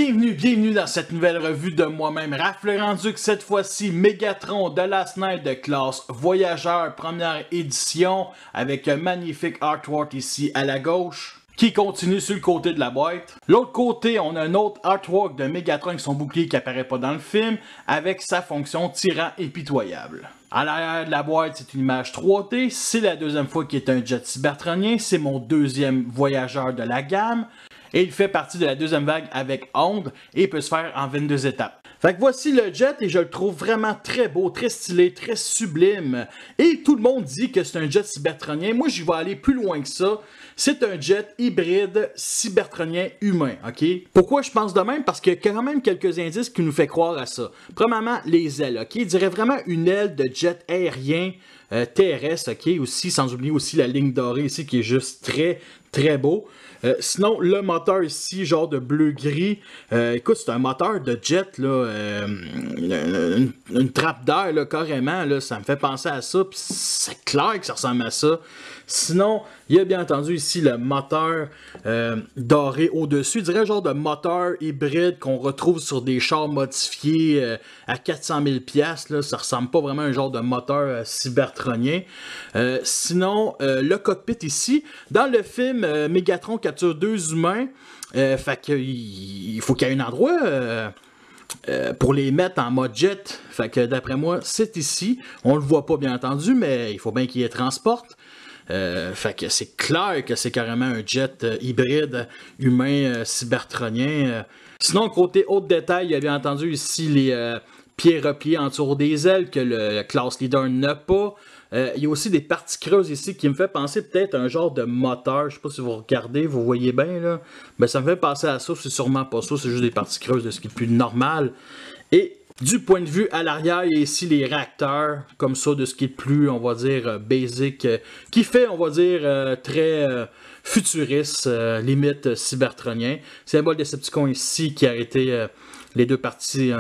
Bienvenue dans cette nouvelle revue de moi-même, Raph le Rendu, que cette fois-ci, Megatron de Last Night de classe Voyageur, première édition, avec un magnifique artwork ici à la gauche, qui continue sur le côté de la boîte. L'autre côté, on a un autre artwork de Megatron avec son bouclier qui apparaît pas dans le film, avec sa fonction tyran impitoyable. À l'arrière de la boîte, c'est une image 3D, c'est la deuxième fois qu'il est un jet cybertronien, c'est mon deuxième voyageur de la gamme. Et il fait partie de la deuxième vague avec onde et peut se faire en 22 étapes. Fait que voici le jet et je le trouve vraiment très beau, très stylé, très sublime. Et tout le monde dit que c'est un jet cybertronien. Moi, j'y vais aller plus loin que ça. C'est un jet hybride cybertronien humain, ok? Pourquoi je pense de même? Parce qu'il y a quand même quelques indices qui nous fait croire à ça. Premièrement, les ailes, ok? Il dirait vraiment une aile de jet aérien terrestre, ok? Aussi, sans oublier aussi la ligne dorée ici qui est juste très beau. Sinon, le moteur ici, genre de bleu-gris, écoute, c'est un moteur de jet, là, une trappe d'air, là, carrément, là, ça me fait penser à ça, puis c'est clair que ça ressemble à ça. Sinon, il y a bien entendu ici le moteur doré au-dessus, je dirais genre de moteur hybride qu'on retrouve sur des chars modifiés à 400 000 $, là, ça ressemble pas vraiment à un genre de moteur cybertronien. Sinon, le cockpit ici, dans le film Megatron capture deux humains, fait que il faut qu'il y ait un endroit pour les mettre en mode jet. Fait que d'après moi, c'est ici. On le voit pas bien entendu, mais il faut bien qu'il y ait transporte. Fait que c'est clair que c'est carrément un jet hybride humain cybertronien. Sinon, côté autre détail, il y a bien entendu ici les pieds repliés en dessous des ailes que le class leader n'a pas. Il y a aussi des parties creuses ici qui me fait penser peut-être à un genre de moteur. Je sais pas si vous regardez, vous voyez bien là. Ben, ça me fait penser à ça, c'est sûrement pas ça, c'est juste des parties creuses de ce qui est plus normal. Et du point de vue à l'arrière, il y a ici les réacteurs, comme ça, de ce qui est plus, on va dire, basic, qui fait, on va dire, très futuriste, limite cybertronien. Symbole Decepticon ici qui a arrêté les deux parties,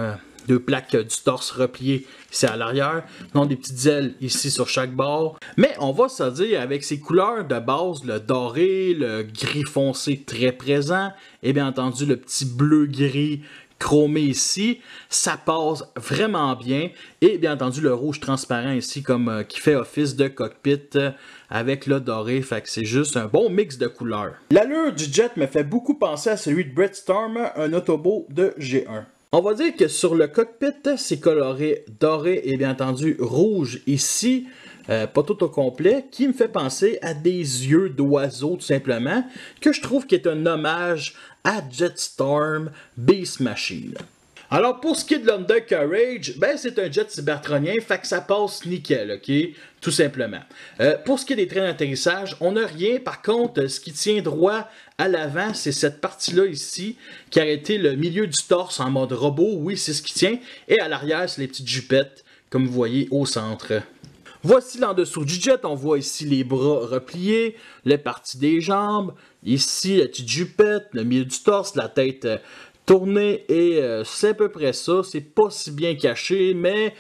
deux plaques du torse repliées ici à l'arrière. Non, des petites ailes ici sur chaque bord. Mais on va se dire, avec ces couleurs de base, le doré, le gris foncé très présent, et bien entendu le petit bleu-gris chromé ici, ça passe vraiment bien. Et bien entendu le rouge transparent ici comme qui fait office de cockpit avec le doré, fait que c'est juste un bon mix de couleurs. L'allure du jet me fait beaucoup penser à celui de Brett Storm, un Autobot de G1. On va dire que sur le cockpit, c'est coloré doré et bien entendu rouge ici, pas tout au complet, qui me fait penser à des yeux d'oiseau tout simplement, que je trouve qui est un hommage à Jetstorm Beast Machine. Alors pour ce qui est de l'Undercarriage, ben c'est un jet cybertronien, fait que ça passe nickel, ok? Tout simplement. Pour ce qui est des trains d'atterrissage, on n'a rien. Par contre, ce qui tient droit à l'avant, c'est cette partie-là ici, qui a été le milieu du torse en mode robot. Oui, c'est ce qui tient. Et à l'arrière, c'est les petites jupettes, comme vous voyez au centre. Voici l'en dessous du jet, on voit ici les bras repliés, les parties des jambes, ici la petite jupette, le milieu du torse, la tête tournée, et c'est à peu près ça. C'est pas si bien caché, mais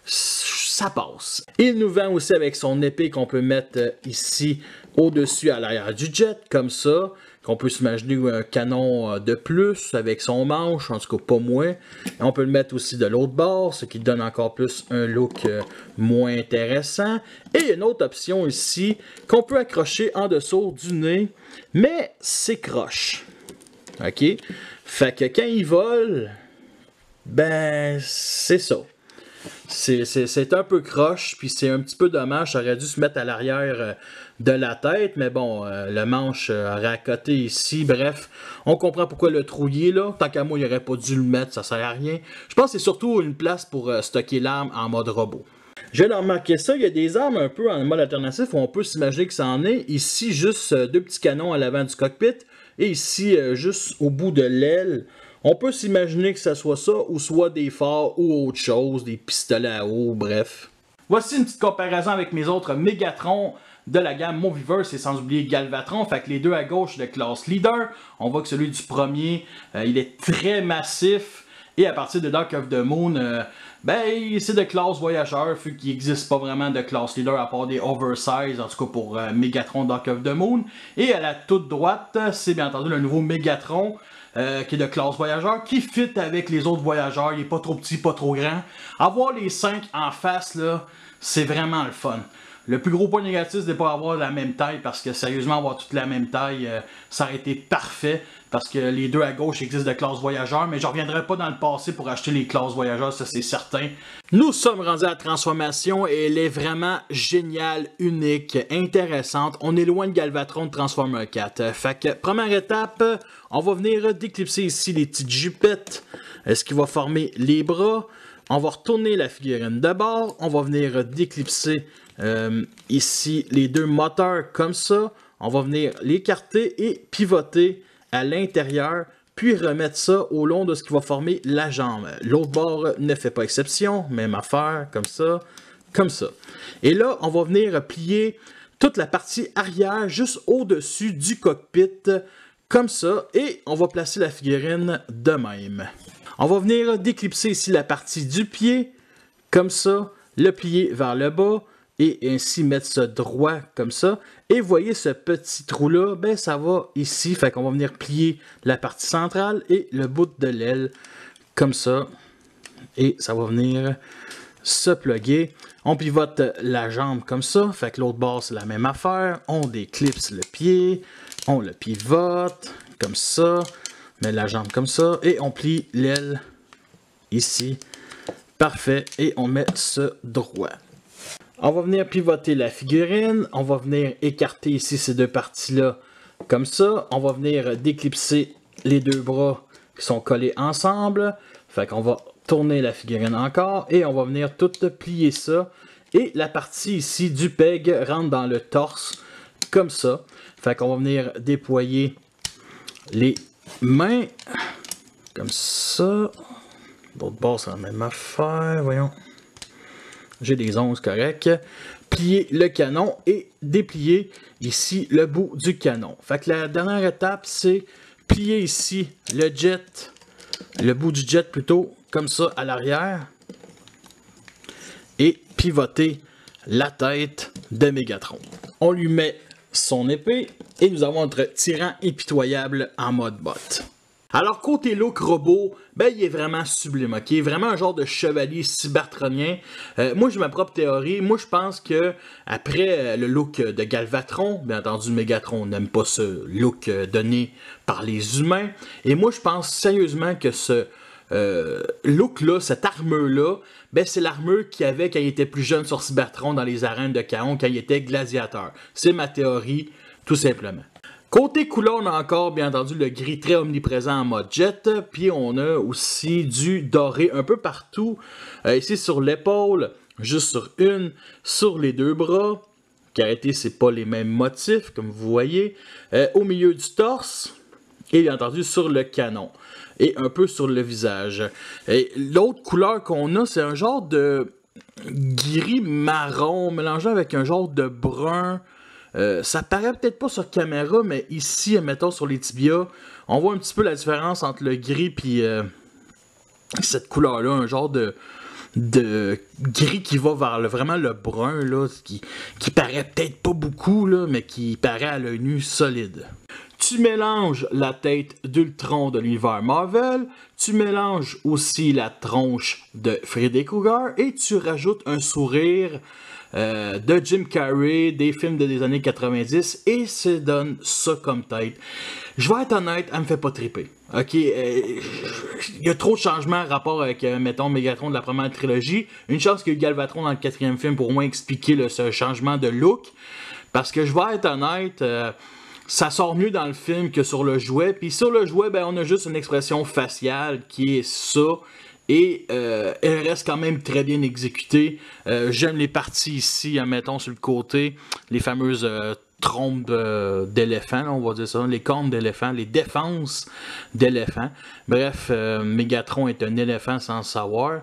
ça passe. Il nous vend aussi avec son épée qu'on peut mettre ici au-dessus à l'arrière du jet, comme ça. Qu'on peut s'imaginer un canon de plus avec son manche, en tout cas pas moins. Et on peut le mettre aussi de l'autre bord, ce qui donne encore plus un look moins intéressant. Et il y a une autre option ici qu'on peut accrocher en dessous du nez, mais c'est croche. Ok? Fait que quand il vole, ben c'est ça. C'est un peu croche, puis c'est un petit peu dommage, ça aurait dû se mettre à l'arrière de la tête, mais bon, le manche aurait à côté ici, bref, on comprend pourquoi le trouiller là, tant qu'à moi il aurait pas dû le mettre, ça sert à rien. Je pense que c'est surtout une place pour stocker l'arme en mode robot. Je viens de remarquer ça, il y a des armes un peu en mode alternatif où on peut s'imaginer que ça en est. Ici, juste deux petits canons à l'avant du cockpit, et ici, juste au bout de l'aile. On peut s'imaginer que ça soit ça, ou soit des phares ou autre chose, des pistolets à eau, bref. Voici une petite comparaison avec mes autres Megatron de la gamme Moviverse et sans oublier Galvatron. Fait que les deux à gauche de classe leader, on voit que celui du premier, il est très massif. Et à partir de Dark of the Moon, ben c'est de classe voyageur, vu qu'il n'existe pas vraiment de classe leader à part des oversize, en tout cas pour Megatron Dark of the Moon. Et à la toute droite, c'est bien entendu le nouveau Megatron. qui est de classe voyageur, qui fit avec les autres voyageurs. Il est pas trop petit, pas trop grand. Avoir les 5 en face, là, c'est vraiment le fun. Le plus gros point négatif, c'est de ne pas avoir la même taille, parce que sérieusement, avoir toute la même taille, ça aurait été parfait, parce que les deux à gauche existent de classe voyageur, mais je ne reviendrai pas dans le passé pour acheter les classes voyageurs, ça c'est certain. Nous sommes rendus à la transformation et elle est vraiment géniale, unique, intéressante. On est loin de Galvatron de Transformer 4. Fait que, première étape, on va venir déclipser ici les petites jupettes, ce qui va former les bras. On va retourner la figurine de bord, on va venir déclipser ici les deux moteurs comme ça. On va venir l'écarter et pivoter à l'intérieur, puis remettre ça au long de ce qui va former la jambe. L'autre bord ne fait pas exception, même affaire, comme ça, comme ça. Et là, on va venir plier toute la partie arrière juste au-dessus du cockpit, comme ça, et on va placer la figurine de même. On va venir déclipser ici la partie du pied, comme ça, le plier vers le bas, et ainsi mettre ça droit comme ça. Et voyez ce petit trou-là, ben ça va ici, fait qu'on va venir plier la partie centrale et le bout de l'aile, comme ça. Et ça va venir se plugger. On pivote la jambe comme ça, fait que l'autre bord c'est la même affaire. On déclipse le pied, on le pivote, comme ça. Met la jambe comme ça, et on plie l'aile ici. Parfait, et on met ce droit. On va venir pivoter la figurine, on va venir écarter ici ces deux parties-là comme ça. On va venir déclipser les deux bras qui sont collés ensemble. Fait qu'on va tourner la figurine encore et on va venir tout plier ça. Et la partie ici du peg rentre dans le torse comme ça. Fait qu'on va venir déployer les mains comme ça. L'autre bord, c'est la même affaire, voyons. J'ai des onces correctes. Plier le canon et déplier ici le bout du canon. Fait que la dernière étape, c'est plier ici le jet, le bout du jet plutôt, comme ça à l'arrière. Et pivoter la tête de Megatron. On lui met son épée et nous avons notre tyran impitoyable en mode bot. Alors côté look robot, ben il est vraiment sublime, ok? Vraiment un genre de chevalier cybertronien. Moi j'ai ma propre théorie. Moi je pense que après le look de Galvatron, bien entendu Megatron n'aime pas ce look donné par les humains. Et moi je pense sérieusement que ce look-là, cette armure-là, ben c'est l'armure qu'il avait quand il était plus jeune sur Cybertron dans les arènes de Chaos, quand il était gladiateur. C'est ma théorie, tout simplement. Côté couleur, on a encore, bien entendu, le gris très omniprésent en mode jet. Puis on a aussi du doré un peu partout. Ici sur l'épaule, juste sur une, sur les deux bras. Carrété, c'est pas les mêmes motifs, comme vous voyez. Au milieu du torse. Et bien entendu, sur le canon. Et un peu sur le visage. Et l'autre couleur qu'on a, c'est un genre de gris marron mélangé avec un genre de brun. Ça paraît peut-être pas sur caméra, mais ici, mettons sur les tibias, on voit un petit peu la différence entre le gris et cette couleur-là, un genre de gris qui va vers vraiment le brun, là, qui paraît peut-être pas beaucoup, là, mais qui paraît à l'œil nu solide. Tu mélanges la tête d'Ultron de l'univers Marvel, tu mélanges aussi la tronche de Freddy Krueger et tu rajoutes un sourire de Jim Carrey, des films des années 90 et ça donne ça comme tête. Je vais être honnête, elle me fait pas triper. Ok, il y a trop de changements en rapport avec, mettons, Megatron de la première trilogie. Une chance qu'il y a eu Galvatron dans le 4e film pour au moins expliquer ce changement de look. Parce que je vais être honnête, ça sort mieux dans le film que sur le jouet. Puis sur le jouet, ben, on a juste une expression faciale qui est ça. Et elle reste quand même très bien exécutée. J'aime les parties ici, mettons sur le côté, les fameuses trompes d'éléphant, on va dire ça, les cornes d'éléphant, les défenses d'éléphant. Bref, Megatron est un éléphant sans le savoir.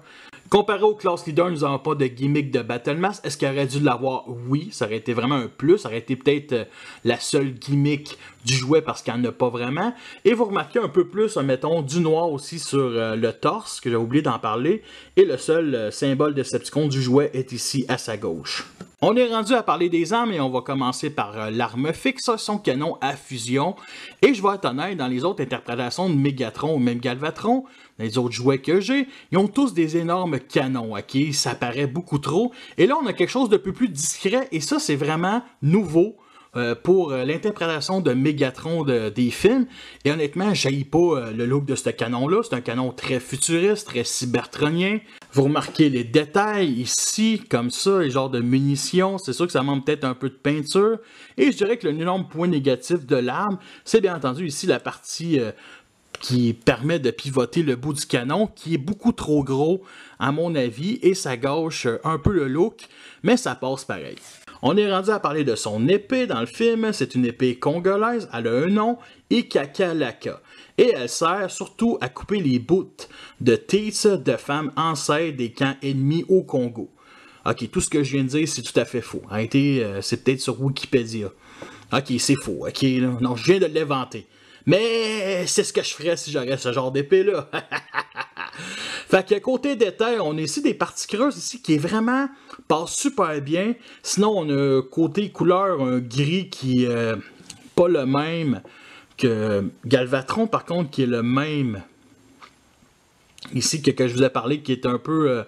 Comparé au Class Leader, nous n'avons pas de gimmick de Battle Mass. Est-ce qu'il aurait dû l'avoir? Oui, ça aurait été vraiment un plus. Ça aurait été peut-être la seule gimmick du jouet parce qu'il n'y en a pas vraiment. Et vous remarquez un peu plus, mettons, du noir aussi sur le torse, que j'ai oublié d'en parler. Et le seul symbole Decepticon du jouet est ici à sa gauche. On est rendu à parler des armes et on va commencer par l'arme fixe, son canon à fusion. Et je vais être honnête, dans les autres interprétations de Megatron ou même Galvatron, les autres jouets que j'ai, ils ont tous des énormes canons, ok? Ça paraît beaucoup trop. Et là, on a quelque chose de peu plus discret et ça, c'est vraiment nouveau. Pour l'interprétation de Megatron des films. Et honnêtement, j'haïs pas le look de ce canon-là. C'est un canon très futuriste, très cybertronien. Vous remarquez les détails ici, comme ça, les genres de munitions. C'est sûr que ça manque peut-être un peu de peinture. Et je dirais que l'énorme point négatif de l'arme, c'est bien entendu ici la partie qui permet de pivoter le bout du canon, qui est beaucoup trop gros à mon avis, et ça gâche un peu le look, mais ça passe pareil. On est rendu à parler de son épée dans le film. C'est une épée congolaise, elle a un nom, Ikakalaka. Et elle sert surtout à couper les bouts de têtes de femmes enceintes des camps ennemis au Congo. Ok, tout ce que je viens de dire, c'est tout à fait faux. C'est peut-être sur Wikipédia. Ok, c'est faux, ok, là. Non, je viens de l'inventer. Mais c'est ce que je ferais si j'aurais ce genre d'épée-là. Fait que côté détail, on a ici des parties creuses ici qui est vraiment passe super bien. Sinon, on a côté couleur un gris qui est pas le même que Galvatron, par contre, qui est le même ici que je vous ai parlé, qui est un peu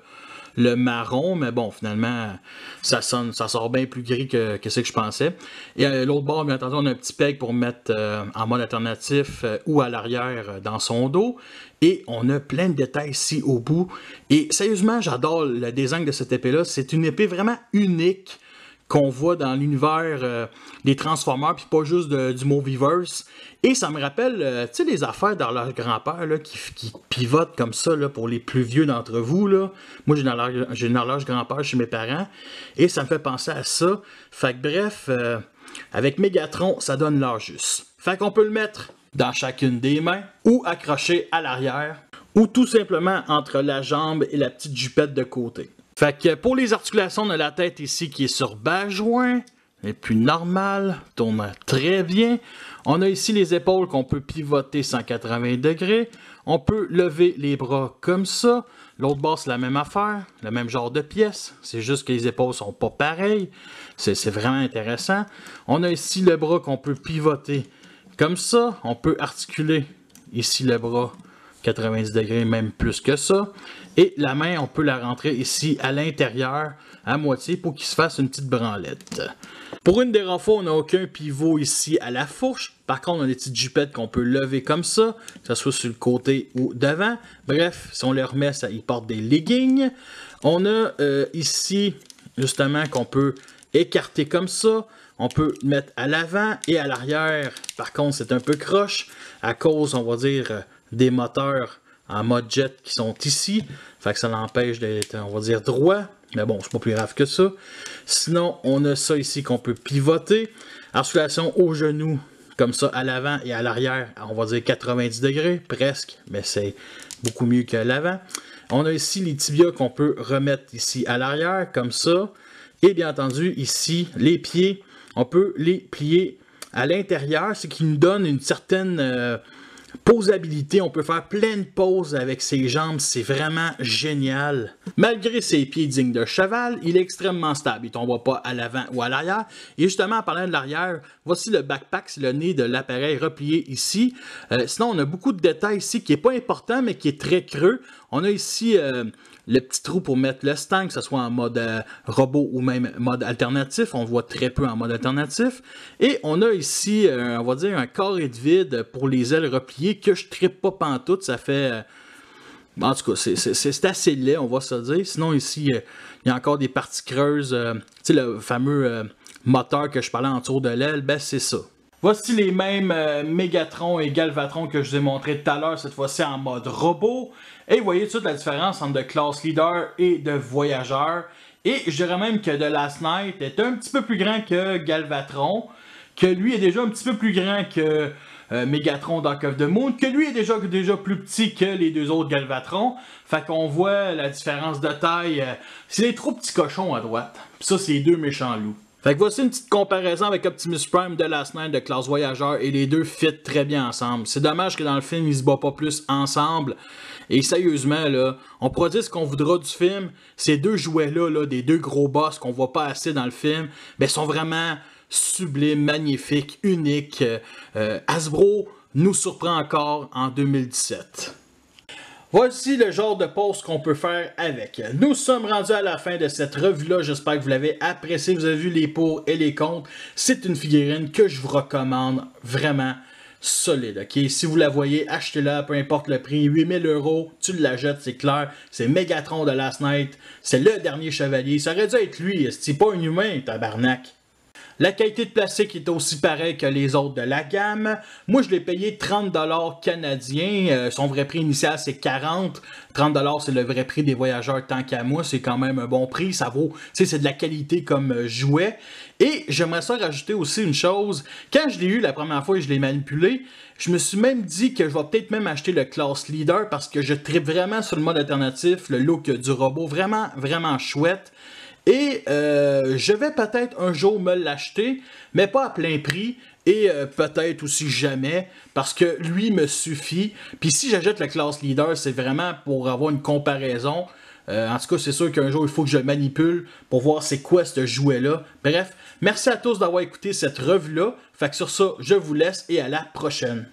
le marron, mais bon, finalement, ça sort bien plus gris que ce que je pensais. Et à l'autre bord, bien entendu, on a un petit peg pour mettre en mode alternatif ou à l'arrière dans son dos. Et on a plein de détails ici au bout. Et sérieusement, j'adore le design de cette épée-là. C'est une épée vraiment unique qu'on voit dans l'univers des Transformers, puis pas juste du Movieverse. Et ça me rappelle, tu sais, les affaires d'horloge grand-père qui pivotent comme ça là, pour les plus vieux d'entre vous. Là. Moi, j'ai une horloge grand-père chez mes parents, et ça me fait penser à ça. Fait que bref, avec Megatron, ça donne l'heure juste. Fait qu'on peut le mettre dans chacune des mains, ou accroché à l'arrière, ou tout simplement entre la jambe et la petite jupette de côté. Fait que pour les articulations, on a la tête ici qui est sur bas joint, et plus normal, tourne très bien. On a ici les épaules qu'on peut pivoter 180 degrés. On peut lever les bras comme ça. L'autre bord, c'est la même affaire, le même genre de pièce. C'est juste que les épaules sont pas pareilles. C'est vraiment intéressant. On a ici le bras qu'on peut pivoter comme ça. On peut articuler ici le bras 90 degrés, même plus que ça. Et la main, on peut la rentrer ici à l'intérieur, à moitié, pour qu'il se fasse une petite branlette. Pour une des renforts, on n'a aucun pivot ici à la fourche. Par contre, on a des petites jupettes qu'on peut lever comme ça, que ce soit sur le côté ou devant. Bref, si on les remet, ça, ils portent des leggings. On a ici, justement, qu'on peut écarter comme ça. On peut mettre à l'avant et à l'arrière. Par contre, c'est un peu croche, à cause, on va dire, des moteurs en mode jet qui sont ici. Fait que ça l'empêche d'être, on va dire, droit. Mais bon, c'est pas plus grave que ça. Sinon, on a ça ici qu'on peut pivoter. Articulation au genou, comme ça, à l'avant et à l'arrière, on va dire 90 degrés, presque. Mais c'est beaucoup mieux que l'avant. On a ici les tibias qu'on peut remettre ici à l'arrière, comme ça. Et bien entendu, ici, les pieds, on peut les plier à l'intérieur, ce qui nous donne une certaine posabilité. On peut faire plein de poses avec ses jambes, c'est vraiment génial. Malgré ses pieds dignes de cheval, il est extrêmement stable. Il ne tombera pas à l'avant ou à l'arrière. Et justement, en parlant de l'arrière, voici le backpack, c'est le nez de l'appareil replié ici. Sinon, on a beaucoup de détails ici qui n'est pas important, mais qui est très creux. On a ici le petit trou pour mettre le stand, que ce soit en mode robot ou même mode alternatif. On le voit très peu en mode alternatif. Et on a ici, on va dire, un carré de vide pour les ailes repliées que je ne trippe pas pantoute. Ça fait... en tout cas, c'est assez laid, on va se dire. Sinon, ici, il y a encore des parties creuses. Tu sais, le fameux moteur que je parlais en tour de l'aile, ben c'est ça. Voici les mêmes Megatron et Galvatron que je vous ai montré tout à l'heure, cette fois-ci en mode robot. Et vous voyez toute la différence entre de classe leader et de voyageur. Et je dirais même que The Last Knight est un petit peu plus grand que Galvatron, que lui est déjà un petit peu plus grand que Megatron Dark of the Moon, que lui est déjà plus petit que les deux autres Galvatron. Fait qu'on voit la différence de taille. C'est les trop petits cochons à droite. Puis ça, c'est les deux méchants loups. Fait que voici une petite comparaison avec Optimus Prime de Last Night de classe Voyageur et les deux fit très bien ensemble. C'est dommage que dans le film ils se battent pas plus ensemble. Et sérieusement là, on pourra dire ce qu'on voudra du film. Ces deux jouets là, des deux gros boss qu'on voit pas assez dans le film, ben sont vraiment sublimes, magnifiques, uniques. Hasbro nous surprend encore en 2017. Voici le genre de pause qu'on peut faire avec. Nous sommes rendus à la fin de cette revue-là. J'espère que vous l'avez apprécié. Vous avez vu les pour et les contre. C'est une figurine que je vous recommande vraiment solide. Ok, si vous la voyez, achetez-la, peu importe le prix. 8000 €, tu la jettes, c'est clair. C'est Megatron de Last Night. C'est le dernier chevalier. Ça aurait dû être lui. C'est pas un humain, tabarnak. La qualité de plastique est aussi pareille que les autres de la gamme. Moi, je l'ai payé 30 $ canadiens. Son vrai prix initial, c'est 40. 30 $, c'est le vrai prix des voyageurs tant qu'à moi. C'est quand même un bon prix. Ça vaut, tu sais, c'est de la qualité comme jouet. Et j'aimerais ça rajouter aussi une chose. Quand je l'ai eu la première fois et je l'ai manipulé, je me suis même dit que je vais peut-être même acheter le Class Leader parce que je tripe vraiment sur le mode alternatif, le look du robot. Vraiment, vraiment chouette. Et je vais peut-être un jour me l'acheter, mais pas à plein prix. Et peut-être aussi jamais, parce que lui me suffit. Puis si j'achète le Class Leader, c'est vraiment pour avoir une comparaison. En tout cas, c'est sûr qu'un jour, il faut que je le manipule pour voir c'est quoi ce jouet-là. Bref, merci à tous d'avoir écouté cette revue-là. Fait que sur ça, je vous laisse et à la prochaine.